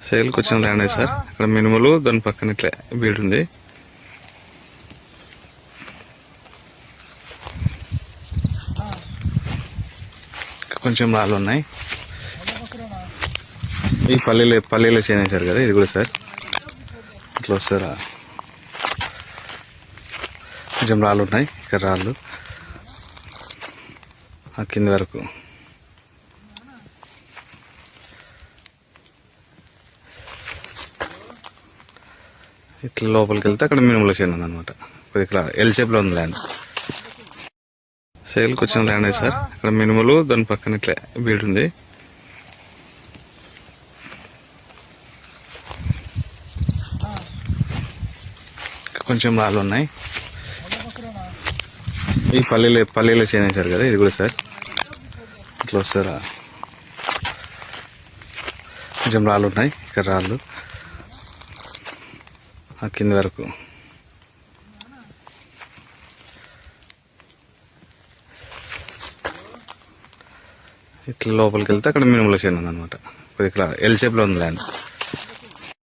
సేల్కి వచ్చిన land sir. ఇక్కడ మినుములు, దాని పక్కన ఇట్లా బీడు ఉంది. కొంచెం రాళ్ళు ఉన్నాయి. ఈ పల్లీలో చేయించారు కదా, ఇది కూడా సార్ ఇట్లా వస్తారా. కొంచెం రాళ్ళు ఉన్నాయి, ఇక్కడ రాళ్ళు ఆ కింద వరకు. ఇట్లా లోపలికి వెళ్తే అక్కడ మినుముల చేను ఉందన్నమాట. ఇక్కడ ఎల్ షేప్లో ఉంది ల్యాండ్. సేల్కి వచ్చిన ల్యాండ్ సార్. ఇక్కడ మినుములు, దాని పక్కన ఇట్లా బీడు ఉంది. కొంచెం రాళ్ళు ఉన్నాయి. ఈ పల్లీలో చేయించారు కదా, ఇది కూడా సార్ ఇట్లా వస్తారా. కొంచెం రాళ్ళు ఉన్నాయి, ఇక్కడ రాళ్ళు ఆ కింద వరకు. ఇట్లా లోపలికి వెళ్తే అక్కడ మినుముల చేను ఉందన్నమాట. ఇక్కడ ఎల్ షేప్లో ఉంది ల్యాండ్.